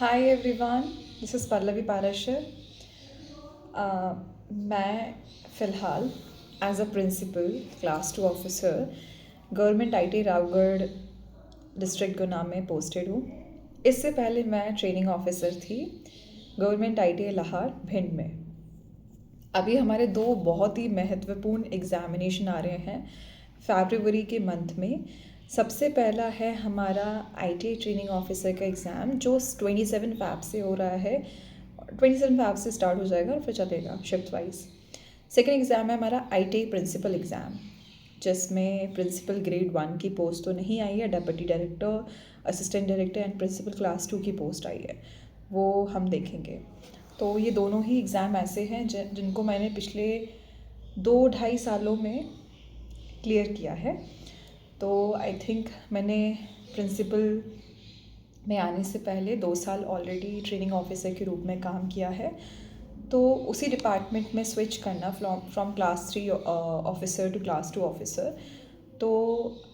Hi everyone, this is Pallavi Parashar. मैं फ़िलहाल as a principal class 2 officer government IT Raogarh district Guna में posted हूँ। इससे पहले मैं ट्रेनिंग ऑफिसर थी गवर्नमेंट आईटी लाहौर भिंड में। अभी हमारे दो बहुत ही महत्वपूर्ण एग्ज़ामिनेशन आ रहे हैं फरवरी के मंथ में। सबसे पहला है हमारा आईटी ट्रेनिंग ऑफिसर का एग्ज़ाम जो 27 फ़ैब से हो रहा है। 27 फ़ैब से स्टार्ट हो जाएगा और फिर चलेगा शिफ्ट वाइज। सेकेंड एग्ज़ाम है हमारा आईटी प्रिंसिपल एग्ज़ाम जिसमें प्रिंसिपल ग्रेड 1 की पोस्ट तो नहीं आई है, deputy director, assistant director and principal class 2 की पोस्ट आई है, वो हम देखेंगे। तो ये दोनों ही एग्ज़ाम ऐसे हैं जिनको मैंने पिछले 2-2.5 सालों में क्लियर किया है। तो आई थिंक मैंने प्रिंसिपल में आने से पहले 2 साल ऑलरेडी ट्रेनिंग ऑफिसर के रूप में काम किया है। तो उसी डिपार्टमेंट में स्विच करना from class 3 officer to class 2 officer, तो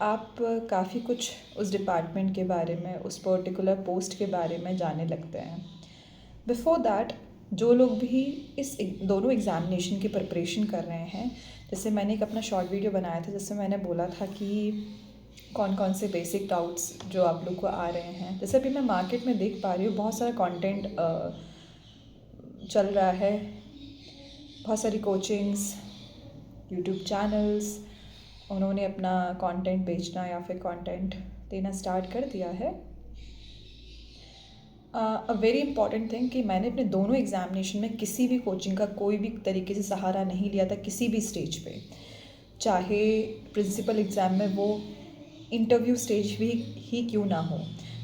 आप काफ़ी कुछ उस डिपार्टमेंट के बारे में, उस पर्टिकुलर पोस्ट के बारे में जानने लगते हैं। बिफोर दैट जो लोग भी इस दोनों एग्ज़ामिनेशन की प्रिपरेशन कर रहे हैं, जैसे मैंने एक अपना शॉर्ट वीडियो बनाया था जिसमें मैंने बोला था कि कौन कौन से बेसिक डाउट्स जो आप लोग को आ रहे हैं। जैसे अभी मैं मार्केट में देख पा रही हूँ बहुत सारा कंटेंट चल रहा है, बहुत सारी कोचिंग्स, यूट्यूब चैनल्स, उन्होंने अपना कंटेंट बेचना या फिर कंटेंट देना स्टार्ट कर दिया है। अ वेरी इंपॉर्टेंट थिंग कि मैंने अपने दोनों एग्ज़ामिनेशन में किसी भी कोचिंग का कोई भी तरीके से सहारा नहीं लिया था किसी भी स्टेज पे। चाहे प्रिंसिपल एग्ज़ाम में वो इंटरव्यू स्टेज भी ही क्यों ना हो,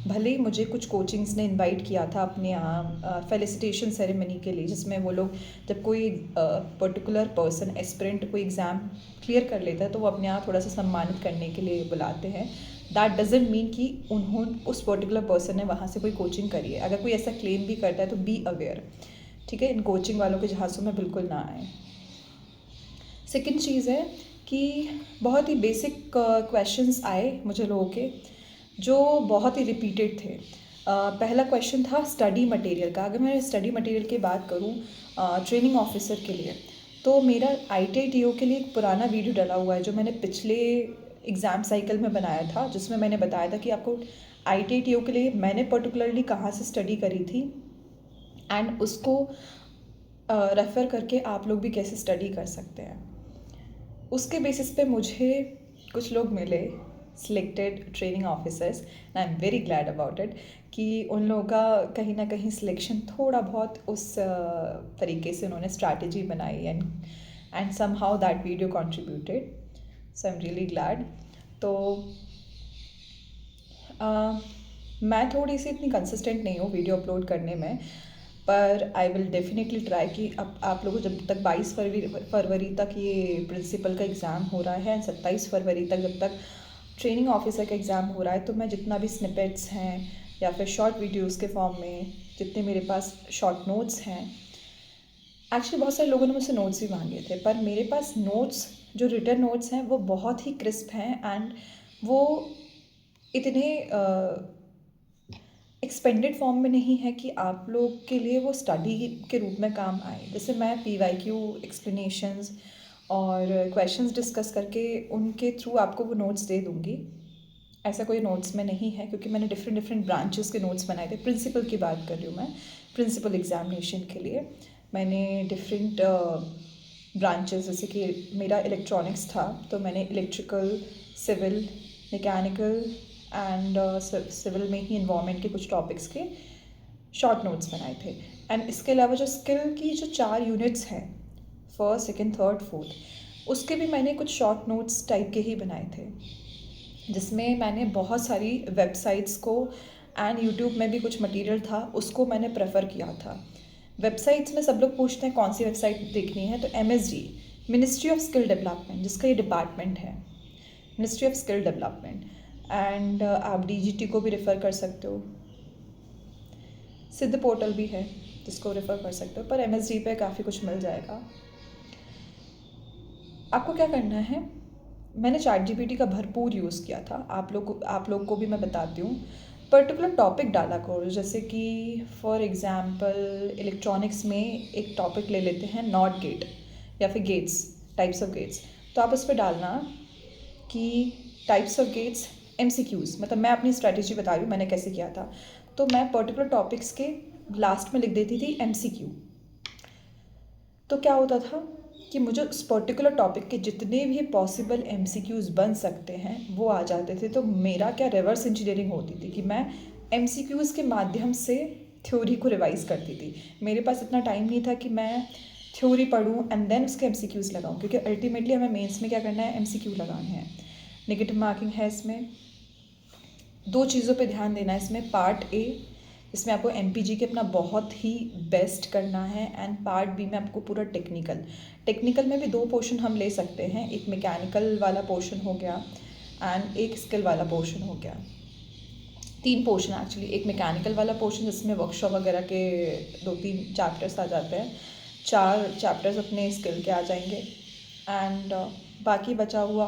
भले ही मुझे कुछ कोचिंग्स ने इनवाइट किया था अपने यहाँ फेलिसिटेशन सेरेमनी के लिए, जिसमें वो लोग जब कोई पर्टिकुलर पर्सन एस्पिरेंट कोई एग्ज़ाम क्लियर कर लेता है तो वो अपने यहाँ थोड़ा सा सम्मानित करने के लिए बुलाते हैं। दैट डजेंट मीन कि उन्होंने उस पर्टिकुलर पर्सन ने वहाँ से कोई कोचिंग करी है। अगर कोई ऐसा क्लेम भी करता है तो बी अवेयर, ठीक है, इन कोचिंग वालों के जहाज़ों में बिल्कुल ना आए। सेकेंड चीज़ है कि बहुत ही बेसिक क्वेश्चंस आए मुझे लोगों के जो बहुत ही रिपीटेड थे। पहला क्वेश्चन था स्टडी मटेरियल का। अगर मैं स्टडी मटेरियल की बात करूँ ट्रेनिंग ऑफिसर के लिए, तो मेरा ITITO के लिए एक पुराना वीडियो डला हुआ है जो मैंने पिछले एग्ज़ाम साइकिल में बनाया था, जिसमें मैंने बताया था कि आपको ITITO के लिए मैंने पर्टिकुलरली कहाँ से स्टडी करी थी एंड उसको रेफ़र करके आप लोग भी कैसे स्टडी कर सकते हैं। उसके बेसिस पे मुझे कुछ लोग मिले selected training officers and I am very glad about it कि उन लोगों का कहीं ना कहीं सिलेक्शन थोड़ा बहुत उस तरीके से उन्होंने स्ट्रैटेजी बनाई and somehow that video contributed, so I am really glad. तो मैं थोड़ी सी इतनी कंसिस्टेंट नहीं हूँ वीडियो अपलोड करने में, पर आई विल डेफिनेटली ट्राई कि अब आप लोगों को जब तक 22 फरवरी तक ये प्रिंसिपल का एग्ज़ाम हो रहा है, 27 फरवरी तक जब तक ट्रेनिंग ऑफिसर का एग्ज़ाम हो रहा है, तो मैं जितना भी स्निपेट्स हैं या फिर शॉर्ट वीडियोज़ के फॉर्म में जितने मेरे पास शॉर्ट नोट्स हैं, एक्चुअली बहुत सारे लोगों ने मुझसे नोट्स भी मांगे थे, पर मेरे पास नोट्स जो रिटन नोट्स हैं वो बहुत ही क्रिस्प हैं एंड वो इतने एक्सपेंडेड फॉर्म में नहीं है कि आप लोग के लिए वो स्टडी के रूप में काम आए। जैसे मैं PYQ एक्सप्लेनेशंस और क्वेश्चंस डिस्कस करके उनके थ्रू आपको वो नोट्स दे दूँगी, ऐसा कोई नोट्स में नहीं है क्योंकि मैंने डिफरेंट डिफरेंट ब्रांचेस के नोट्स बनाए थे। प्रिंसिपल की बात कर रही हूँ मैं, प्रिंसिपल एग्जामिनेशन के लिए मैंने डिफरेंट ब्रांचेस, जैसे कि मेरा इलेक्ट्रॉनिक्स था तो मैंने electrical, civil, mechanical and civil में ही इन्वायरमेंट के कुछ टॉपिक्स के शॉर्ट नोट्स बनाए थे। एंड इसके अलावा जो स्किल की जो 4 यूनिट्स हैं, फर्स्ट, सेकेंड, थर्ड, फोर्थ, उसके भी मैंने कुछ शॉर्ट नोट्स टाइप के ही बनाए थे, जिसमें मैंने बहुत सारी वेबसाइट्स को एंड यूट्यूब में भी कुछ मटेरियल था उसको मैंने प्रेफर किया था। वेबसाइट्स में सब लोग पूछते हैं कौन सी वेबसाइट देखनी है, तो MSD, ministry of skill development, जिसका ये डिपार्टमेंट है, ministry of skill development, and आप DGT को भी रेफ़र कर सकते हो, सिद्ध पोर्टल भी है जिसको रेफ़र कर सकते हो, पर MSD पे काफ़ी कुछ मिल जाएगा। आपको क्या करना है, मैंने ChatGPT का भरपूर यूज़ किया था, आप लोग को भी मैं बताती हूँ। पर्टिकुलर टॉपिक डाला करो, जैसे कि फॉर एग्जांपल इलेक्ट्रॉनिक्स में एक टॉपिक ले लेते हैं नॉट गेट या फिर गेट्स, टाइप्स ऑफ गेट्स। तो आप उस पर डालना कि टाइप्स ऑफ गेट्स MCQs, मतलब मैं अपनी स्ट्रैटेजी बता रही हूँ मैंने कैसे किया था। तो मैं पर्टिकुलर टॉपिक्स के लास्ट में लिख देती थी MCQ। तो क्या होता था कि मुझे उस पर्टिकुलर टॉपिक के जितने भी पॉसिबल MCQs बन सकते हैं वो आ जाते थे। तो मेरा क्या रिवर्स इंजीनियरिंग होती थी कि मैं MCQs के माध्यम से थ्योरी को रिवाइज करती थी। मेरे पास इतना टाइम नहीं था कि मैं थ्योरी पढ़ूँ एंड देन उसके MCQs लगाऊँ, क्योंकि अल्टीमेटली हमें मेंस में क्या करना है, MCQ लगाने हैं। नेगेटिव मार्किंग है इसमें। 2 चीज़ों पे ध्यान देना है इसमें। पार्ट ए, इसमें आपको MPG के अपना बहुत ही बेस्ट करना है, एंड पार्ट बी में आपको पूरा टेक्निकल में भी 2 पोर्शन हम ले सकते हैं, एक मैकेनिकल वाला पोर्शन हो गया एंड एक स्किल वाला पोर्शन हो गया। 3 पोर्शन एक्चुअली, एक मैकेनिकल वाला पोर्शन जिसमें वर्कशॉप वगैरह के 2-3 चैप्टर्स आ जाते हैं, 4 चैप्टर्स अपने स्किल के आ जाएंगे, एंड बाकी बचा हुआ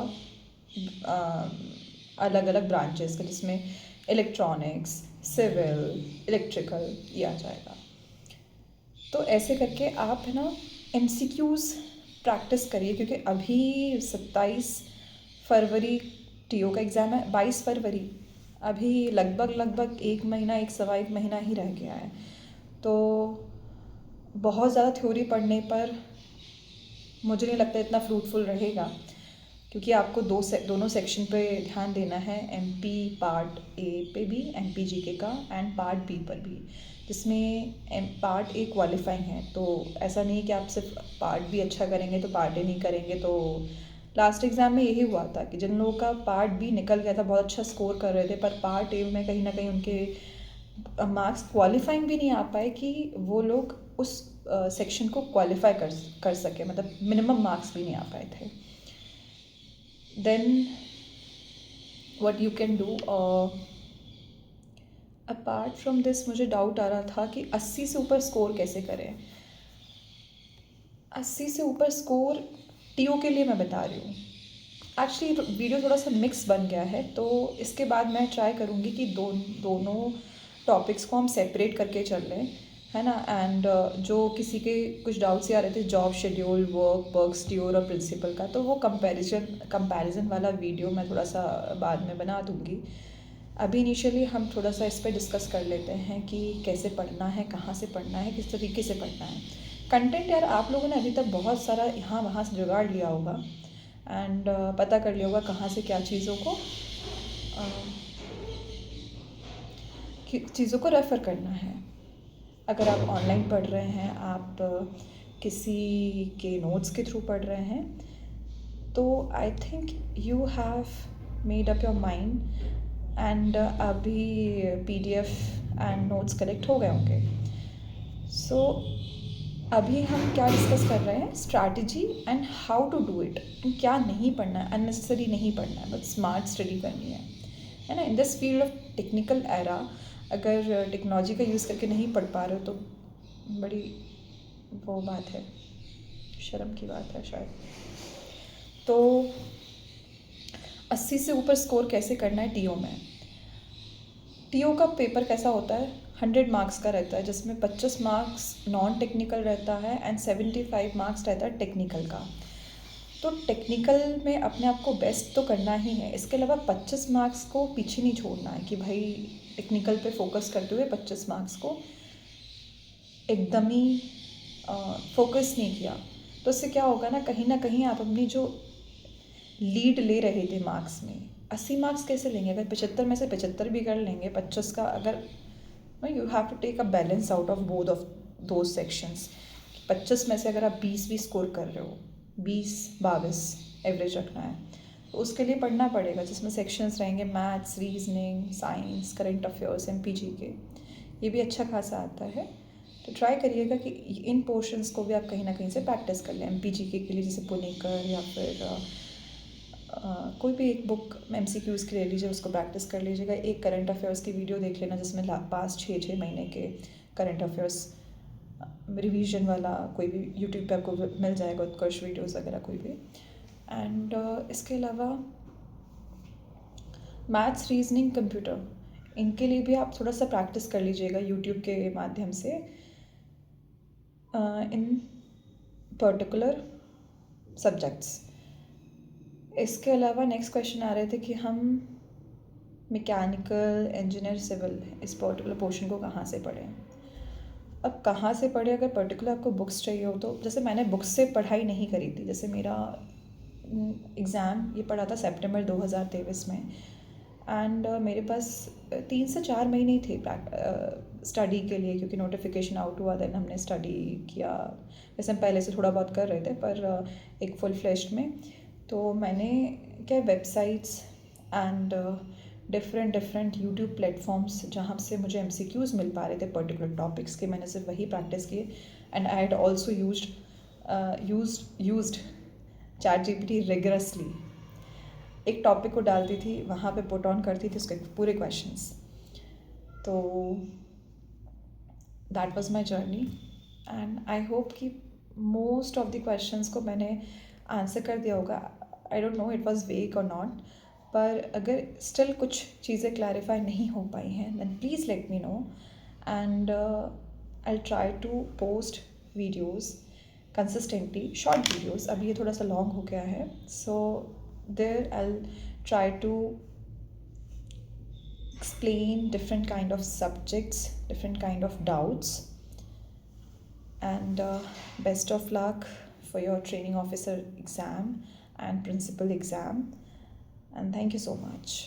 अलग अलग ब्रांचेस का, जिसमें इलेक्ट्रॉनिक्स, सिविल, इलेक्ट्रिकल ये आ जाएगा। तो ऐसे करके आप है ना MCQs प्रैक्टिस करिए, क्योंकि अभी 27 फरवरी TO का एग्ज़ाम है, 22 फरवरी, अभी लगभग 1 महीना, 1 सवा 1 महीना ही रह गया है। तो बहुत ज़्यादा थ्योरी पढ़ने पर मुझे नहीं लगता इतना फ्रूटफुल रहेगा, क्योंकि आपको दोनों सेक्शन पे ध्यान देना है, MP पार्ट ए पे भी, MPGK का, एंड पार्ट बी पर भी, जिसमें पार्ट ए क्वालिफाइंग है। तो ऐसा नहीं कि आप सिर्फ पार्ट बी अच्छा करेंगे तो पार्ट ए नहीं करेंगे। तो लास्ट एग्ज़ाम में यही हुआ था कि जिन लोगों का पार्ट बी निकल गया था, बहुत अच्छा स्कोर कर रहे थे, पर पार्ट ए में कहीं ना कहीं उनके मार्क्स क्वालिफाइंग भी नहीं आ पाए कि वो लोग उस सेक्शन को क्वालिफाई कर सके, मतलब मिनिमम मार्क्स भी नहीं आ पाए थे। then what you can do, apart from this, मुझे डाउट आ रहा था कि 80 से ऊपर स्कोर कैसे करें। 80 से ऊपर स्कोर TO के लिए मैं बता रही हूँ। एक्चुअली वीडियो थोड़ा सा मिक्स बन गया है, तो इसके बाद मैं ट्राई करूँगी कि दोनों टॉपिक्स को हम सेपरेट करके चल लें, है ना। एंड जो किसी के कुछ डाउट्स आ रहे थे जॉब शेड्यूल, वर्क शेड्यूल और प्रिंसिपल का, तो वो कंपैरिजन वाला वीडियो मैं थोड़ा सा बाद में बना दूँगी। अभी इनिशियली हम थोड़ा सा इस पर डिस्कस कर लेते हैं कि कैसे पढ़ना है, कहाँ से पढ़ना है, किस तरीके से पढ़ना है। कंटेंट यार आप लोगों ने अभी तक बहुत सारा यहाँ वहाँ से जुगाड़ लिया होगा, एंड पता कर लिया होगा कहाँ से क्या चीज़ों को रेफ़र करना है। अगर आप ऑनलाइन पढ़ रहे हैं, आप किसी के नोट्स के थ्रू पढ़ रहे हैं, तो I think you have made up your mind, and अभी PDF एंड नोट्स कलेक्ट हो गए होंगे। सो अभी हम क्या डिस्कस कर रहे हैं, strategy and how to do it, क्या नहीं पढ़ना है, अननेसेसरी नहीं पढ़ना है, बट स्मार्ट स्टडी करनी है ना। In this field of technical era, अगर टेक्नोलॉजी का यूज़ करके नहीं पढ़ पा रहे हो तो बड़ी वो बात है, शर्म की बात है शायद। तो 80 से ऊपर स्कोर कैसे करना है TO में। TO का पेपर कैसा होता है, 100 मार्क्स का रहता है, जिसमें 25 मार्क्स नॉन टेक्निकल रहता है एंड 75 मार्क्स रहता है टेक्निकल का। तो टेक्निकल में अपने आप को बेस्ट तो करना ही है, इसके अलावा 25 मार्क्स को पीछे नहीं छोड़ना है कि भाई टेक्निकल पे फोकस करते हुए 25 मार्क्स को एकदम ही फोकस नहीं किया, तो इससे क्या होगा ना कहीं आप अपनी जो लीड ले रहे थे मार्क्स में, 80 मार्क्स कैसे लेंगे, अगर 75 में से 75 भी कर लेंगे, 25 का अगर, you have to take a balance out of both of two sections. 25 में से अगर आप 20 भी स्कोर कर रहे हो, 20-22 एवरेज रखना है, तो उसके लिए पढ़ना पड़ेगा, जिसमें सेक्शंस रहेंगे maths, reasoning, science, current affairs, MPG के, ये भी अच्छा खासा आता है। तो ट्राई करिएगा कि इन पोर्शंस को भी आप कहीं ना कहीं से प्रैक्टिस कर लें। MPG के लिए जैसे पुणेकर या फिर कोई भी एक बुक MCQs की ले लीजिए, उसको प्रैक्टिस कर लीजिएगा। एक करंट अफेयर्स की वीडियो देख लेना, जिसमें पास 6 महीने के करंट अफेयर्स रिवीजन वाला कोई भी यूट्यूब पे आपको मिल जाएगा, उत्कर्ष वीडियोस वगैरह कोई भी। एंड इसके अलावा मैथ्स, रीजनिंग, कंप्यूटर, इनके लिए भी आप थोड़ा सा प्रैक्टिस कर लीजिएगा यूट्यूब के माध्यम से इन पर्टिकुलर सब्जेक्ट्स। इसके अलावा नेक्स्ट क्वेश्चन आ रहे थे कि हम मैकेनिकल, इंजीनियर, सिविल इस पर्टिकुलर पोर्शन को कहाँ से पढ़ें। अब कहाँ से पढ़े, अगर पर्टिकुलर आपको बुक्स चाहिए हो तो जैसे मैंने बुक्स से पढ़ाई नहीं करी थी। जैसे मेरा एग्ज़ाम ये पढ़ा था सितंबर 2023 में एंड मेरे पास 3 से 4 महीने ही थे स्टडी के लिए, क्योंकि नोटिफिकेशन आउट हुआ देन हमने स्टडी किया। वैसे हम पहले से थोड़ा बहुत कर रहे थे पर एक फुल फ्लेश्ड में। तो मैंने क्या websites and different YouTube platforms जहाँ से मुझे MCQs मिल पा रहे थे पर्टिकुलर टॉपिक्स के, मैंने सिर्फ वही प्रैक्टिस किए। And I had also used ChatGPT rigorously. एक टॉपिक को डालती थी, वहाँ पे पुट ऑन करती थी उसके पूरे क्वेश्चंस। तो that was my journey and I hope कि मोस्ट ऑफ द क्वेश्चंस को मैंने आंसर कर दिया होगा। I don't know it was वेग और नॉट, पर अगर स्टिल कुछ चीज़ें क्लैरिफाई नहीं हो पाई हैं then please let me know and I try to post videos consistently, short videos. अभी ये थोड़ा सा लॉन्ग हो गया है, so there I try to explain different kind of subjects, different kind of doubts, and best of luck for your training officer exam and principal exam, and thank you so much.